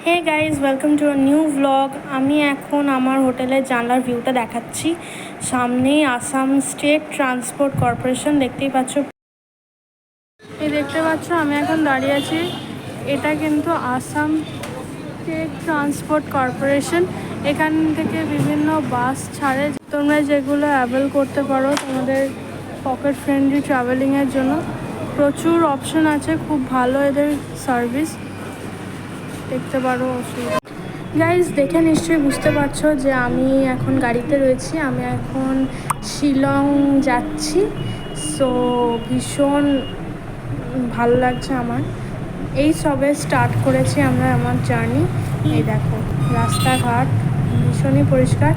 Hey guys, welcome to a new blog. আমি এখন আমার হোটেলের জানলার ভিউটা দেখাচ্ছি। সামনেই আসাম স্টেট ট্রান্সপোর্ট কর্পোরেশন, দেখতে পাচ্ছ আমি এখন দাঁড়িয়ে আছি। এটা কিন্তু আসাম স্টেট ট্রান্সপোর্ট কর্পোরেশন। এখান থেকে বিভিন্ন বাস ছাড়ে, তোমরা যেগুলো অ্যাভেল করতে পারো তোমাদের পকেট ফ্রেন্ডলি ট্রাভেলিংয়ের জন্য। প্রচুর অপশন আছে, খুব ভালো এদের সার্ভিস, দেখতে পারো। অসুবিধা গাইজ, দেখে নিশ্চয়ই বুঝতে পারছো যে আমি এখন গাড়িতে রয়েছি। আমি এখন শিলং যাচ্ছি। সো ভীষণ ভালো লাগছে আমার। এই সবে স্টার্ট করেছি আমরা আমার জার্নি। এই দেখো রাস্তাঘাট ভীষণই পরিষ্কার।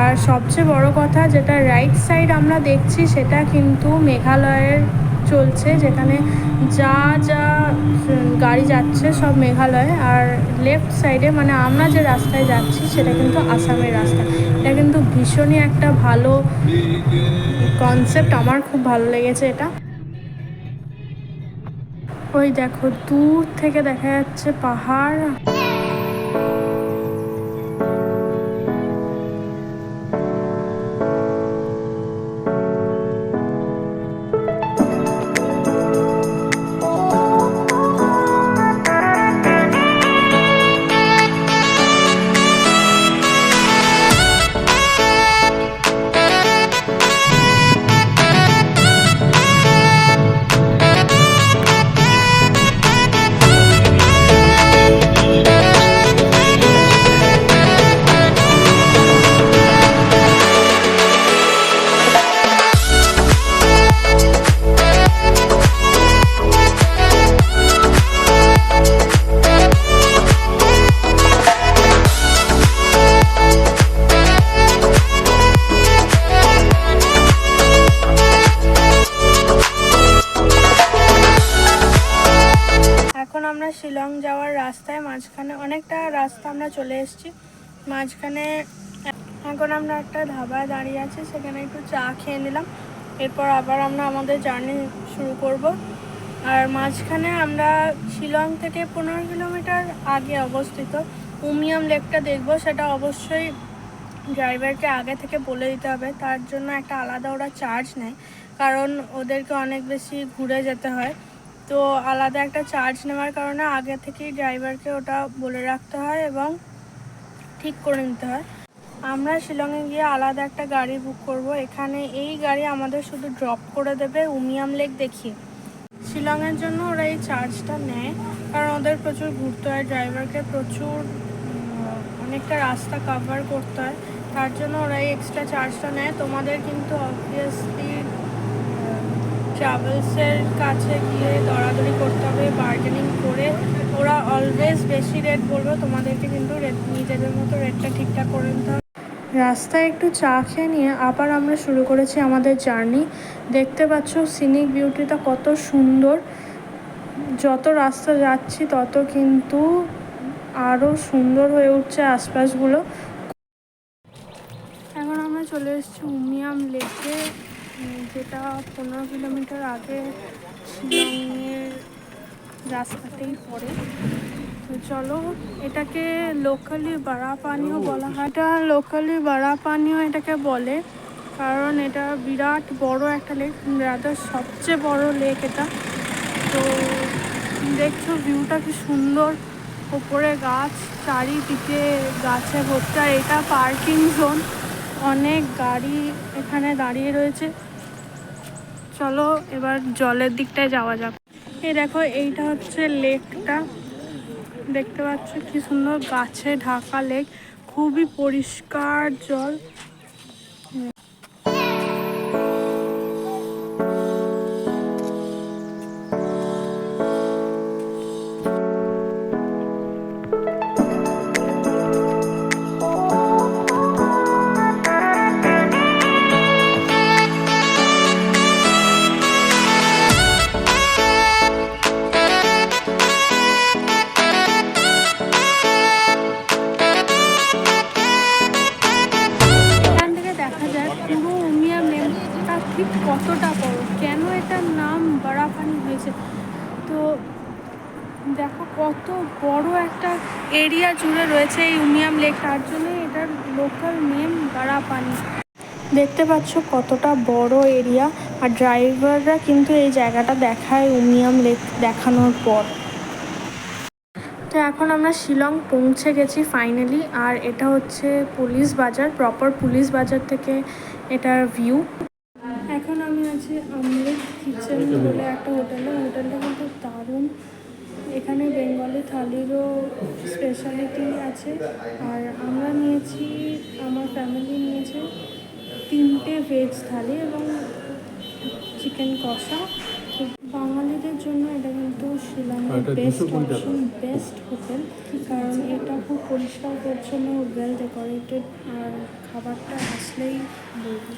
আর সবচেয়ে বড় কথা, যেটা রাইট সাইড আমরা দেখছি সেটা কিন্তু মেঘালয়ের চলছে, যেখানে যা যা গাড়ি যাচ্ছে সব মেঘালয়। আর লেফট সাইডে মানে আমরা যে রাস্তায় যাচ্ছি সেটা কিন্তু আসামের রাস্তা। এটা কিন্তু ভীষণই একটা ভালো কনসেপ্ট, আমার খুব ভালো লেগেছে এটা। ওই দেখো দূর থেকে দেখা যাচ্ছে পাহাড়। আমরা শিলং যাওয়ার রাস্তায় মাঝখানে অনেকটা রাস্তা আমরা চলে এসেছি। মাঝখানে এখন আমরা একটা ধাবায় দাঁড়িয়ে আছি, সেখানে একটু চা খেয়ে নিলাম। এরপর আবার আমরা আমাদের জার্নি শুরু করব। আর মাঝখানে আমরা শিলং থেকে 15 কিলোমিটার আগে অবস্থিত উমিয়াম লেকটা দেখব। সেটা অবশ্যই ড্রাইভারকে আগে থেকে বলে দিতে হবে, তার জন্য একটা আলাদা ওরা চার্জ নেয়, কারণ ওদেরকে অনেক বেশি ঘুরে যেতে হয়। তো আলাদা একটা চার্জ নেওয়ার কারণে আগে থেকেই ড্রাইভারকে ওটা বলে রাখতে হয় এবং ঠিক করে নিতে হয়। আমরা শিলংয়ে গিয়ে আলাদা একটা গাড়ি বুক করব। এখানে এই গাড়ি আমাদের শুধু ড্রপ করে দেবে উমিয়াম লেক দেখিয়ে। শিলংয়ের জন্য ওরা এই চার্জটা নেয়, কারণ ওদের প্রচুর ঘুরতে হয়, ড্রাইভারকে প্রচুর অনেকটা রাস্তা কভার করতে হয়, তার জন্য ওরা এই এক্সট্রা চার্জটা নেয়। তোমাদের কিন্তু অবভিয়াসলি ট্রাভেলসের কাছে গিয়ে দরাদরি করতে হবে, বার্গেনিং করে। ওরা অলওয়েজ বেশি রেট বলবে, তোমাদেরকে কিন্তু নিজেদের মতো রেটটা ঠিকঠাক করে নিতে হবে। রাস্তায় একটু চা খেয়ে নিয়ে আবার আমরা শুরু করেছি আমাদের জার্নি। দেখতে পাচ্ছ সিনিক বিউটিটা কত সুন্দর। যত রাস্তা যাচ্ছি তত কিন্তু আরও সুন্দর হয়ে উঠছে আশপাশগুলো। এখন আমরা চলে এসেছি উমিয়াম লেকে, যেটা 15 কিলোমিটার আগে শিলংয়ের রাস্তাতেই পড়ে। তো চলো, এটাকে লোকালি বাড়া পানিও বলা হয়। এটা লোকালি বাড়া পানিও এটাকে বলে, কারণ এটা বিরাট বড় একটা লেক, রাদার সবচেয়ে বড় লেক এটা। তো দেখছো ভিউটা কি সুন্দর, ওপরে গাছ, চারিদিকে গাছে ভর্তি। আর এটা পার্কিং জোন, অনেক গাড়ি এখানে দাঁড়িয়ে রয়েছে। চলো এবার জলের দিকটায় যাওয়া যাক। এই দেখো এইটা হচ্ছে লেকটা, দেখতে পাচ্ছ কি সুন্দর গাছে ঢাকা লেক, খুবই পরিষ্কার জল। কত বড় একটা এরিয়া জুড়ে রয়েছে এই উমিয়াম লেক, তার জন্য এটার লোকাল নেম বারাপানি। দেখতে পাচ্ছ কতটা বড় এরিয়া, আর ড্রাইভাররা কিন্তু এই জায়গাটা দেখায় উমিয়াম লেক দেখানোর পর। তো এখন আমরা শিলং পৌঁছে গেছি ফাইনালি, আর এটা হচ্ছে পুলিশ বাজার, প্রপার পুলিশ বাজার থেকে এটার ভিউ। এখন আমি আছি অমৃত কিচেন বলে একটা হোটেলটা কিন্তু দারুণ। এখানে বেঙ্গলি থালিরও স্পেশালিটি আছে, আর আমরা নিয়েছি, আমার ফ্যামিলি নিয়েছে 3টে ভেজ থালি এবং চিকেন কষা। বাঙালিদের জন্য এটা কিন্তু শিলংয়ের বেস্ট অপশন, বেস্ট হোটেল, কারণ এটা খুব পরিষ্কার পরিচ্ছন্ন, ওয়েল ডেকোরেটেড, আর খাবারটা আসলেই বলবো।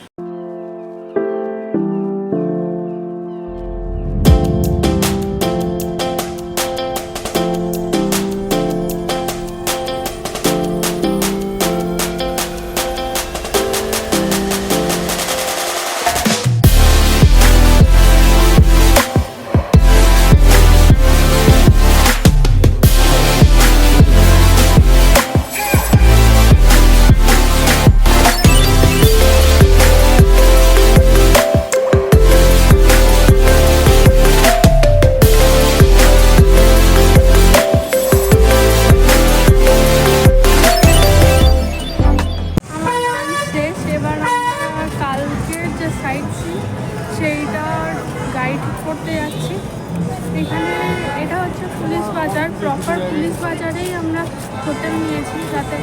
সেইটার গাইড করতে যাচ্ছি। এখানে এটা হচ্ছে পুলিশ বাজার, প্রপার পুলিশ বাজারেই আমরা হোটেল নিয়েছি, যাতে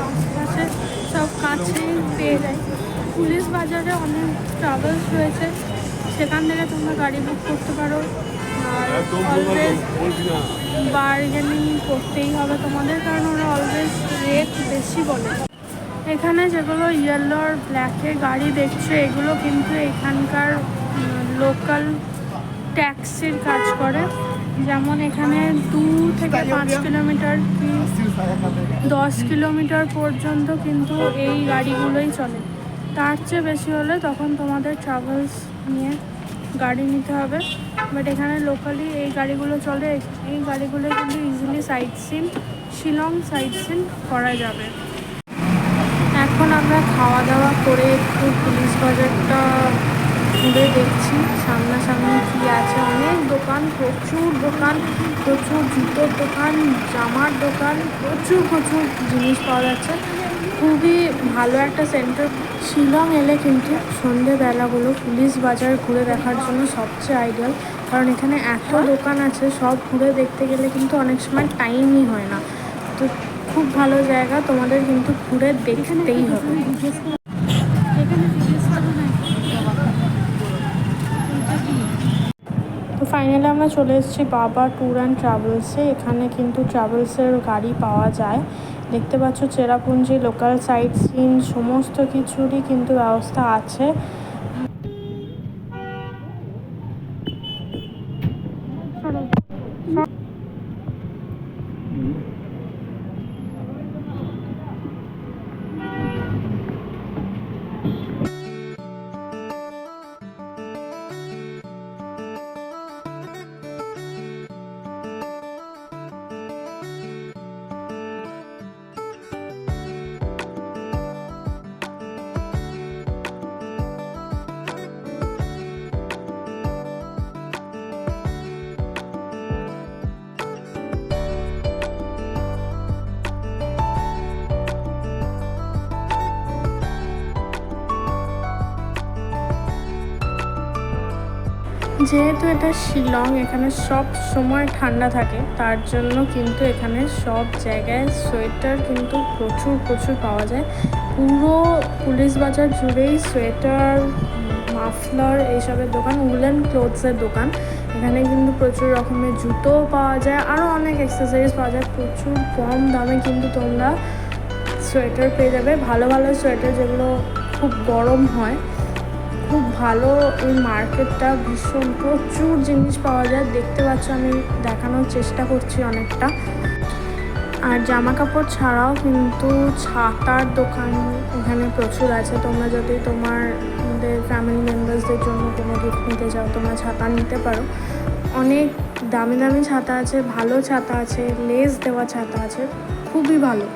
আশেপাশে সব কাছেই পেয়ে যায়। পুলিশ বাজারে অনেক ট্রাভেলস রয়েছে, সেখান থেকে তোমরা গাড়ি বুক করতে পারো, আর অলওয়েজ বার্গেনিং করতেই হবে তোমাদের, কারণ ওরা অলওয়েজ রেট বেশি বলে। এখানে যেগুলো ইয়েলো আর ব্ল্যাকের গাড়ি দেখছো, এগুলো কিন্তু এখানকার লোকাল ট্যাক্সির কাজ করে। যেমন এখানে 2 থেকে 5 কিলোমিটার কি 10 কিলোমিটার পর্যন্ত কিন্তু এই গাড়িগুলোই চলে। তার চেয়ে বেশি হলে তখন তোমাদের ট্রাভেলস নিয়ে গাড়ি নিতে হবে, বাট এখানে লোকালি এই গাড়িগুলো চলে। এই গাড়িগুলো কিন্তু easily sight seen, Shillong sight seen করা যাবে। এখন আমরা খাওয়া দাওয়া করে একটু পুলিশ বাজারটা ঘুরে দেখছি সামনাসামনি কী আছে। অনেক দোকান, প্রচুর দোকান, প্রচুর জুতোর দোকান, জামার দোকান, প্রচুর জিনিস পাওয়া যাচ্ছে। খুবই ভালো একটা সেন্টার। শিলং এলে কিন্তু সন্ধেবেলাগুলো পুলিশ বাজার ঘুরে দেখার জন্য সবচেয়ে আইডিয়াল, কারণ এখানে এত দোকান আছে, সব ঘুরে দেখতে গেলে কিন্তু অনেক সময় টাইমই হয় না। তো খুব ভালো জায়গা, তোমাদের কিন্তু ঘুরে দেখতেই হবে। তো ফাইনালি আমরা চলে এসেছি বাবা ট্যুর অ্যান্ড ট্রাভেলসে। এখানে কিন্তু ট্রাভেলসের গাড়ি পাওয়া যায়। দেখতে পাচ্ছ চেরাপুঞ্জি, লোকাল সাইট সিন সমস্ত কিছুরই কিন্তু ব্যবস্থা আছে। যেহেতু এটা শিলং, এখানে সব সময় ঠান্ডা থাকে, তার জন্য কিন্তু এখানে সব জায়গায় সোয়েটার কিন্তু প্রচুর পাওয়া যায়। পুরো পুলিশ বাজার জুড়েই সোয়েটার, মাফলার এইসবের দোকান, উলেন ক্লোথসের দোকান। এখানে কিন্তু প্রচুর রকমের জুতোও পাওয়া যায়, আরও অনেক অ্যাক্সেসরিজ পাওয়া যায়। প্রচুর কম দামে কিন্তু তোমরা সোয়েটার পেয়ে যাবে, ভালো সোয়েটার, যেগুলো খুব গরম হয়। খুব ভালো এই মার্কেটটা, ভীষণ প্রচুর জিনিস পাওয়া যায়। দেখতে পাচ্ছ আমি দেখানোর চেষ্টা করছি অনেকটা। আর জামা কাপড় ছাড়াও কিন্তু ছাতার দোকান এখানে প্রচুর আছে। তোমরা যদি তোমাদের ফ্যামিলি মেম্বার্সদের জন্য কোনো গিফট নিতে চাও, তোমরা ছাতা নিতে পারো। অনেক দামি দামি ছাতা আছে, ভালো ছাতা আছে, লেস দেওয়া ছাতা আছে, খুবই ভালো।